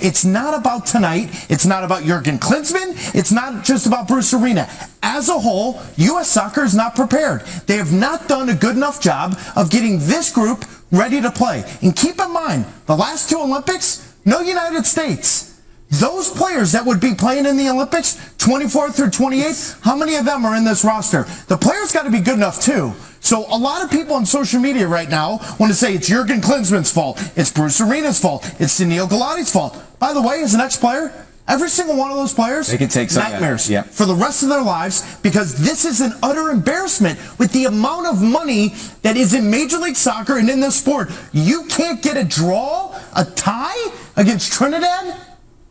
It's not about tonight. It's not about Jurgen Klinsmann. It's not just about Bruce Arena. As a whole, U.S. soccer is not prepared. They have not done a good enough job of getting this group ready to play. And keep in mind, the last 2 Olympics, no United States. Those players that would be playing in the Olympics, 24th through 28th, how many of them are in this roster? The players got to be good enough too. So a lot of people on social media right now want to say it's Jurgen Klinsmann's fault, it's Bruce Arena's fault, it's Sunil Gulati's fault. By the way, as an ex-player, every single one of those players, they can take nightmares for the rest of their lives, because this is an utter embarrassment with the amount of money that is in Major League Soccer and in this sport. You can't get a draw, a tie against Trinidad?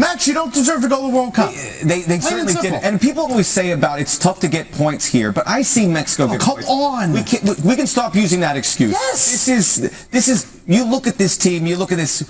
Max, you don't deserve to go to the World Cup. They certainly did. And people always say about it's tough to get points here, but I see Mexico get points. Come on. We can stop using that excuse. Yes. This is you look at this team, you look at this,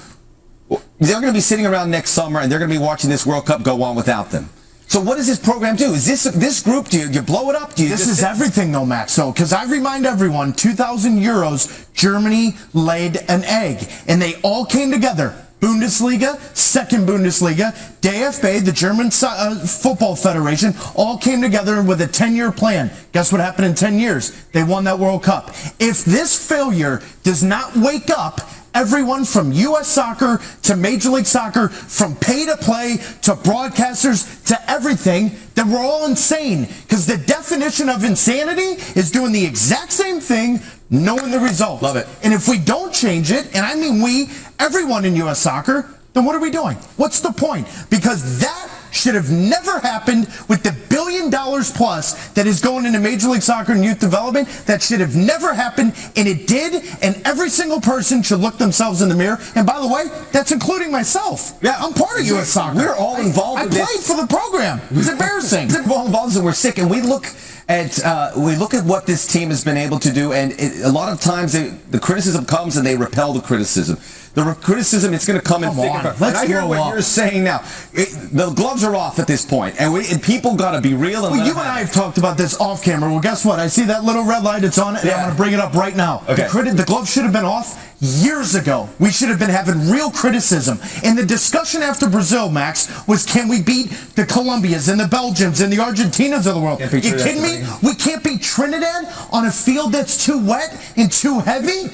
they're going to be sitting around next summer and they're going to be watching this World Cup go on without them. So what does this program do? Is this group, do you blow it up? This is everything though, Max. So, because I remind everyone, 2,000 Euros, Germany laid an egg, and they all came together. Bundesliga, second Bundesliga, DFB, the German Football Federation, all came together with a 10-year plan. Guess what happened in 10 years? They won that World Cup. If this failure does not wake up everyone from U.S. soccer to Major League Soccer, from pay-to-play to broadcasters to everything, then we're all insane. Because the definition of insanity is doing the exact same thing, knowing the result. Love it. And if we don't change it, and I mean we, everyone in U.S. soccer, then what are we doing? What's the point? Because that should have never happened with the $1 billion plus that is going into Major League Soccer and youth development. That should have never happened, and it did, and every single person should look themselves in the mirror. And by the way, that's including myself. Yeah, I'm part of U.S. soccer. We're all involved in this. I played for the program. It's embarrassing. We're all involved and we're sick, and we look at what this team has been able to do, and a lot of times the criticism comes and they repel the criticism. The criticism, it's going to come in thick and fast. I hear what you're saying now. The gloves are off at this point, and people got to be real. And you and I have talked about this off camera. Well, guess what? I see that little red light. It's on it, and I'm going to bring it up right now. Okay. The gloves should have been off years ago. We should have been having real criticism. And the discussion after Brazil, Max, was can we beat the Colombias and the Belgians and the Argentinas of the world? You kidding me? We can't beat Trinidad on a field that's too wet and too heavy?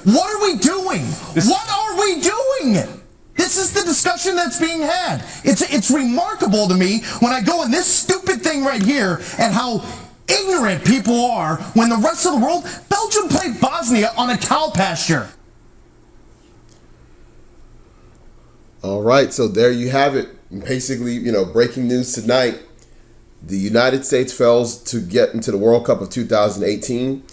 What are we doing? What are we doing? This is the discussion that's being had. It's remarkable to me when I go in this stupid thing right here and how ignorant people are when the rest of the world, Belgium played Bosnia on a cow pasture. All right, so there you have it. Basically, breaking news tonight. The United States fails to get into the World Cup of 2018.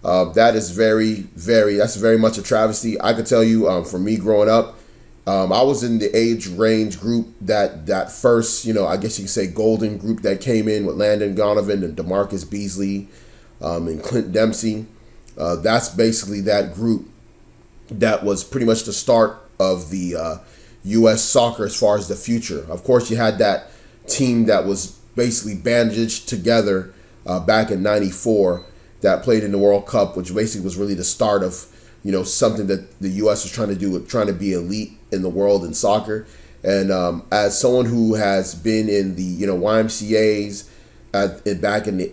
That is that's very much a travesty. I could tell you, for me growing up, I was in the age range group that first, I guess you could say golden group that came in with Landon Donovan and DeMarcus Beasley and Clint Dempsey. That's basically that group that was pretty much the start of the U.S. soccer as far as the future. Of course, you had that team that was basically bandaged together back in '94 that played in the World Cup, which basically was really the start of something that the U.S. was trying to do, trying to be elite in the world in soccer. And as someone who has been in the YMCA's back in the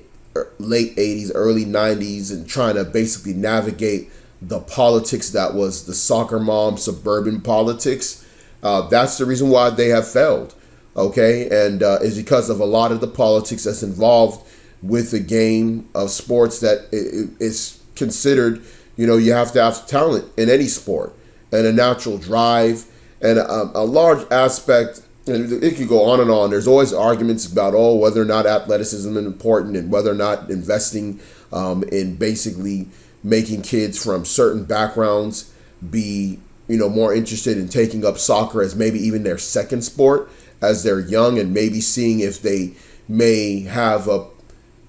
late '80s, early '90s, and trying to basically navigate the politics that was the soccer mom suburban politics. That's the reason why they have failed, okay? And is because of a lot of the politics that's involved with the game of sports that is considered, you have to have talent in any sport and a natural drive and a large aspect, and it could go on and on. There's always arguments about, whether or not athleticism is important and whether or not investing in basically making kids from certain backgrounds be more interested in taking up soccer as maybe even their second sport as they're young, and maybe seeing if they may have a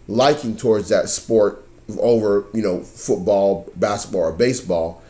liking towards that sport over, football, basketball, or baseball.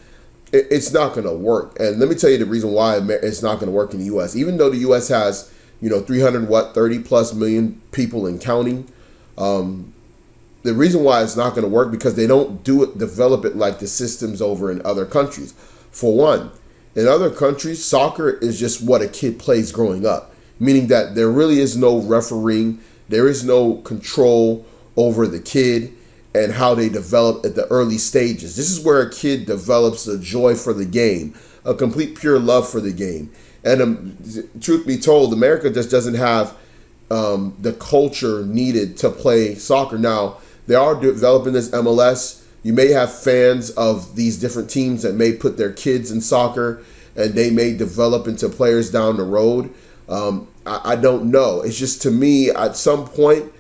It's not going to work. And let me tell you the reason why it's not going to work in the U.S. Even though the U.S. has, 30 plus million people and counting, the reason why it's not going to work because they don't develop it like the systems over in other countries. For one, In other countries, soccer is just what a kid plays growing up, meaning that there really is no refereeing, there is no control over the kid and how they develop at the early stages. This is where a kid develops a joy for the game, a complete pure love for the game. And truth be told, America just doesn't have the culture needed to play soccer. Now, they are developing this MLS. You may have fans of these different teams that may put their kids in soccer and they may develop into players down the road. I don't know. It's just, to me, at some point,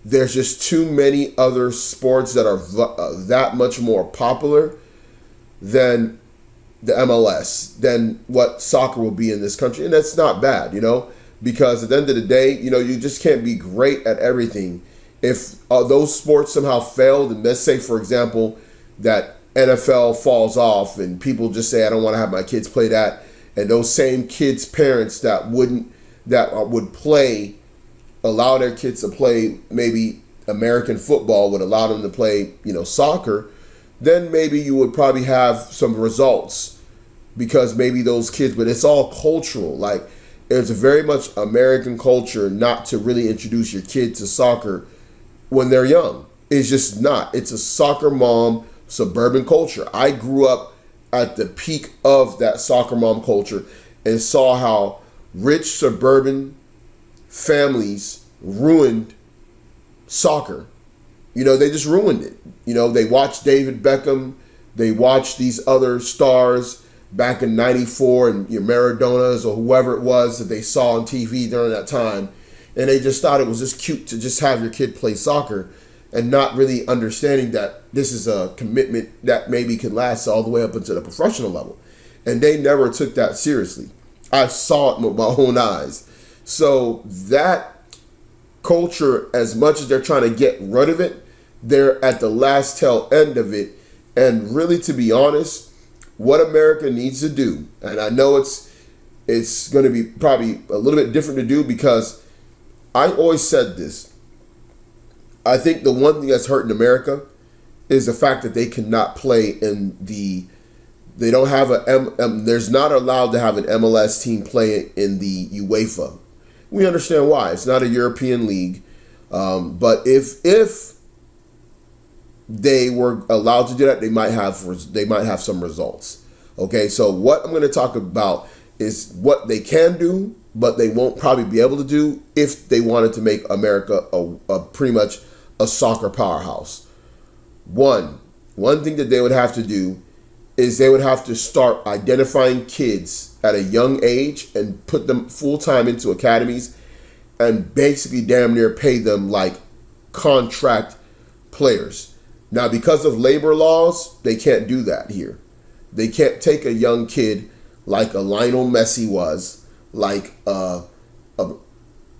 there's just too many other sports that are that much more popular than the MLS, than what soccer will be in this country. And that's not bad, because at the end of the day, you just can't be great at everything. If those sports somehow failed, and let's say, for example, that NFL falls off and people just say, I don't want to have my kids play that, and those same kids' parents that would play, allow their kids to play maybe American football, would allow them to play, soccer, then maybe you would probably have some results, because maybe those kids, but it's all cultural. Like, it's a very much American culture not to really introduce your kid to soccer when they're young. It's just not. It's a soccer mom suburban culture. I grew up at the peak of that soccer mom culture and saw how rich suburban families ruined soccer. They just ruined it. They watched David Beckham. They watched these other stars back in '94 and your Maradonas or whoever it was that they saw on TV during that time. And they just thought it was just cute to just have your kid play soccer, and not really understanding that this is a commitment that maybe can last all the way up into the professional level. And they never took that seriously. I saw it with my own eyes. So that culture, as much as they're trying to get rid of it, they're at the last tail end of it. And really, to be honest, what America needs to do, and I know it's going to be probably a little bit different to do, because I always said this. I think the one thing that's hurting America is the fact that they cannot play in they don't have there's not allowed to have an MLS team play in the UEFA. We understand why. It's not a European league. But if they were allowed to do that, they might have some results. Okay, so what I'm going to talk about is what they can do, but they won't probably be able to do if they wanted to make America a pretty much a soccer powerhouse. One thing that they would have to do is they would have to start identifying kids at a young age and put them full-time into academies and basically damn near pay them like contract players. Now, because of labor laws, they can't do that here. They can't take a young kid like a Lionel Messi was, like a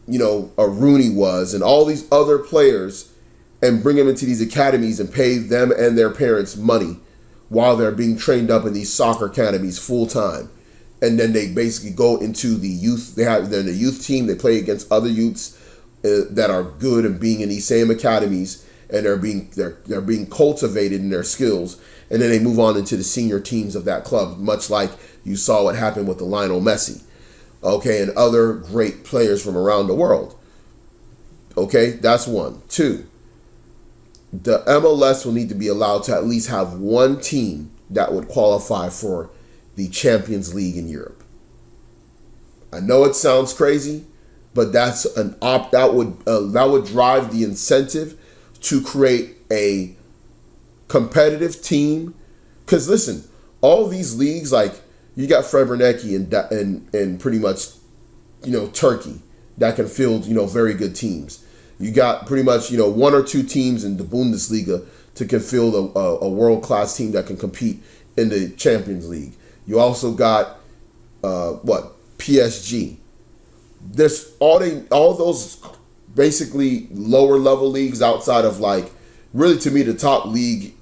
Rooney was, and all these other players, and bring them into these academies and pay them and their parents money while they're being trained up in these soccer academies full time. And then they basically go into the youth. They're in the youth team. They play against other youths that are good and being in these same academies, and they're being cultivated in their skills. And then they move on into the senior teams of that club, much like you saw what happened with the Lionel Messi, okay, and other great players from around the world. Okay, that's one. Two, the MLS will need to be allowed to at least have one team that would qualify for the Champions League in Europe. I know it sounds crazy, but that's that would drive the incentive to create a competitive team. Because listen, all these leagues, like you got Fred Bernanke and pretty much Turkey that can field very good teams. You got pretty much one or two teams in the Bundesliga to can field a world class team that can compete in the Champions League. You also got PSG. There's all those basically lower level leagues outside of really to me the top league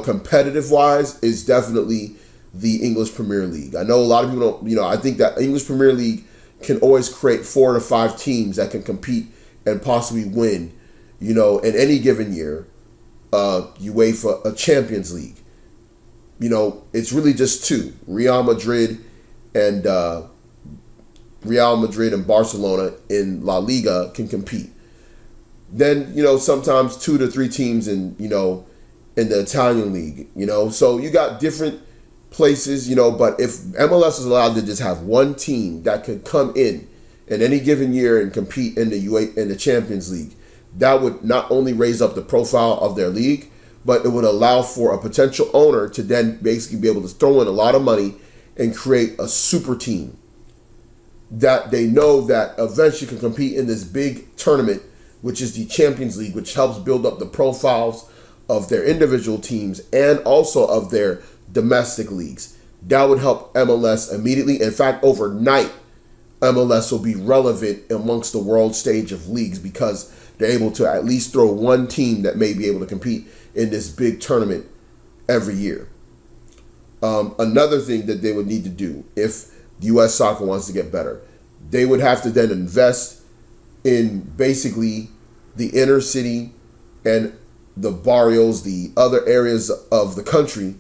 competitive wise is definitely the English Premier League. I know a lot of people don't I think that English Premier League can always create 4 to 5 teams that can compete and possibly win in any given year UEFA a Champions League. It's really just 2, Real Madrid and Real Madrid and Barcelona in La Liga can compete. Then, sometimes 2 to 3 teams in the Italian league, So you got different places, but if MLS is allowed to just have one team that could come in any given year and compete in the Champions League, that would not only raise up the profile of their league, but it would allow for a potential owner to then basically be able to throw in a lot of money and create a super team that they know that eventually can compete in this big tournament, which is the Champions League, which helps build up the profiles of their individual teams and also of their domestic leagues. That would help MLS immediately. In fact, overnight, MLS will be relevant amongst the world stage of leagues because they're able to at least throw one team that may be able to compete in this big tournament every year. Another thing that they would need to do if the U.S. soccer wants to get better, they would have to then invest in basically the inner city and the barrios, the other areas of the country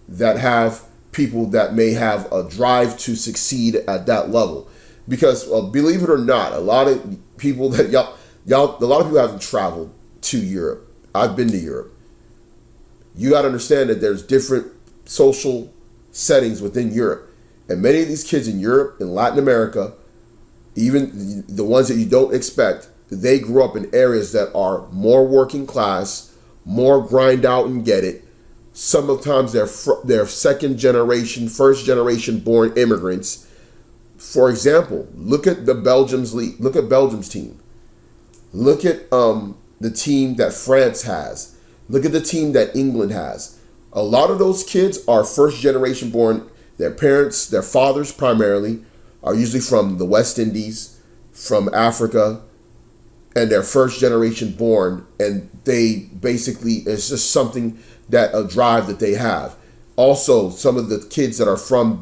that have people that may have a drive to succeed at that level. Because believe it or not, a lot of people haven't traveled to Europe. I've been to Europe. You got to understand that there's different social settings within Europe. And many of these kids in Europe and Latin America, even the ones that you don't expect, they grew up in areas that are more working class, more grind out and get it. Sometimes they're second generation, first generation born immigrants. For example, look at the Belgium's league. Look at Belgium's team. Look at the team that France has. Look at the team that England has. A lot of those kids are first generation born. Their parents, their fathers primarily, are usually from the West Indies, from Africa, and they're first generation born, and they basically, it's just something a drive that they have. Also, some of the kids that are from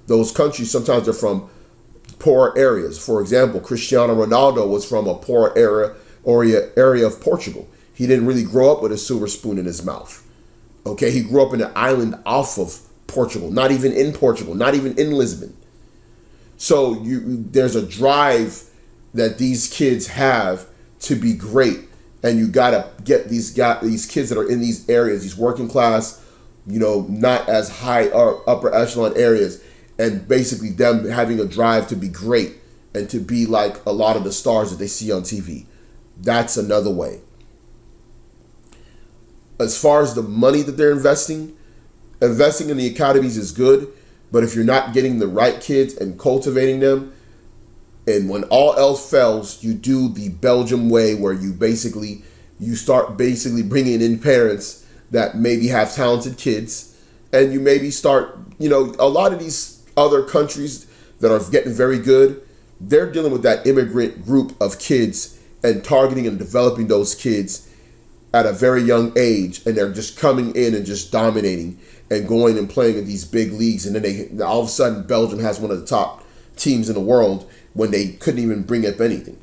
those countries, sometimes they're from poor areas. For example, Cristiano Ronaldo was from a poor area of Portugal. He didn't really grow up with a silver spoon in his mouth. Okay, he grew up in an island off of Portugal, not even in Lisbon. So there's a drive that these kids have to be great, and you gotta get these kids that are in these areas, these working class, not as high or upper echelon areas, and basically them having a drive to be great and to be like a lot of the stars that they see on TV. That's another way. As far as the money that they're investing in the academies is good, but if you're not getting the right kids and cultivating them, and when all else fails, you do the Belgium way, where you start bringing in parents that maybe have talented kids, and you maybe start, a lot of these other countries that are getting very good, they're dealing with that immigrant group of kids and targeting and developing those kids at a very young age, and they're just coming in and just dominating and going and playing in these big leagues, and then all of a sudden Belgium has one of the top teams in the world when they couldn't even bring up anything.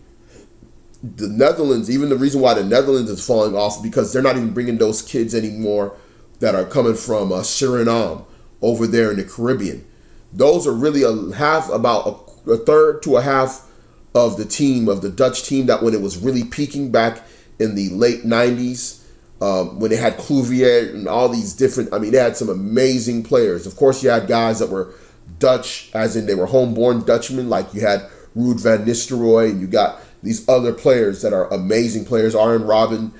The Netherlands, even the reason why the Netherlands is falling off, because they're not even bringing those kids anymore that are coming from Suriname over there in the Caribbean. Those are really about a third to a half of the Dutch team that when it was really peaking back in the late 90s, when they had Clouvier and all these different, they had some amazing players. Of course, you had guys that were Dutch, as in they were homeborn Dutchmen, like you had Ruud van Nistelrooy, and you got these other players that are amazing players, Arjen Robben,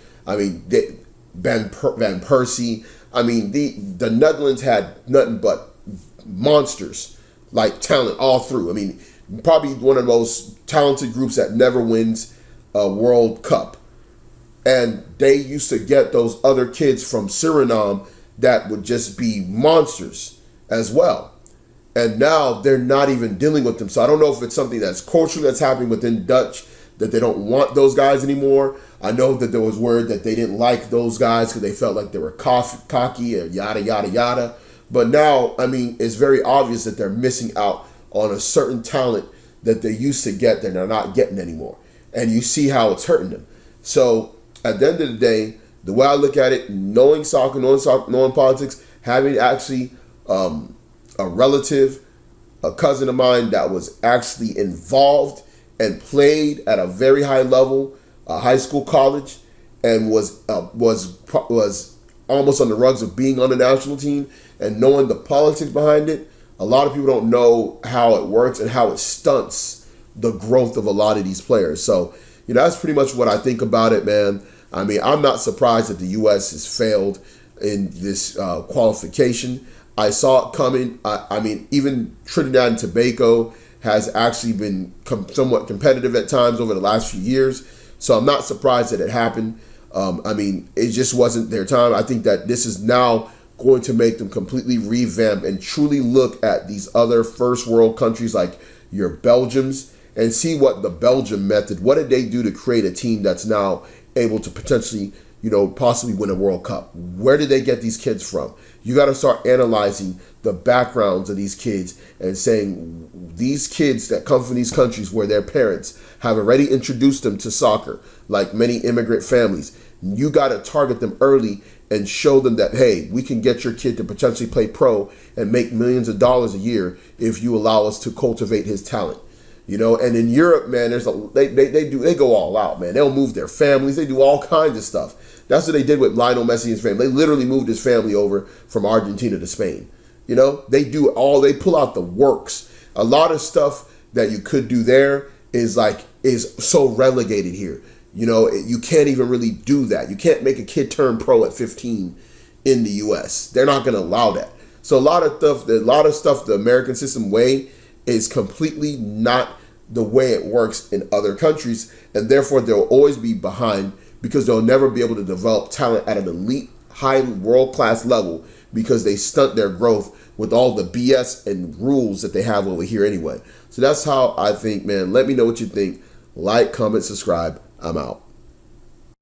Van Persie. The Netherlands had nothing but monsters, like talent all through. Probably one of the most talented groups that never wins a World Cup. And they used to get those other kids from Suriname that would just be monsters as well. And now they're not even dealing with them. So I don't know if it's something that's culturally that's happening within Dutch, that they don't want those guys anymore. I know that there was word that they didn't like those guys because they felt like they were cocky and yada, yada, yada. But now, it's very obvious that they're missing out on a certain talent that they used to get that they're not getting anymore. And you see how it's hurting them. So at the end of the day, the way I look at it, knowing soccer, knowing politics, having actually a relative a cousin of mine that was actually involved and played at a very high level, high school, college, and was almost on the rugs of being on the national team and knowing the politics behind it. A lot of people don't know how it works and how it stunts the growth of a lot of these players. So, that's pretty much what I think about it, man. I mean, I'm not surprised that the U.S. has failed in this qualification. I saw it coming. I mean, even Trinidad and Tobago has actually been somewhat competitive at times over the last few years. So I'm not surprised that it happened. I mean, it just wasn't their time. I think that this is now going to make them completely revamp and truly look at these other first world countries like your Belgiums and see what the Belgium method, what did they do to create a team that's now able to potentially, possibly win a World Cup? Where did they get these kids from? You got to start analyzing the backgrounds of these kids and saying these kids that come from these countries where their parents have already introduced them to soccer, like many immigrant families. You got to target them early and show them that, hey, we can get your kid to potentially play pro and make millions of dollars a year if you allow us to cultivate his talent. And in Europe, man, they go all out, man. They'll move their families. They do all kinds of stuff. That's what they did with Lionel Messi and his family. They literally moved his family over from Argentina to Spain. They pull out the works. A lot of stuff that you could do there is so relegated here. You can't even really do that. You can't make a kid turn pro at 15 in the U.S. They're not going to allow that. So a lot of stuff, the American system way is completely not the way it works in other countries, and therefore they'll always be behind because they'll never be able to develop talent at an elite, high, world-class level because they stunt their growth with all the BS and rules that they have over here anyway. So that's how I think, man. Let me know what you think. Like, comment, subscribe. I'm out.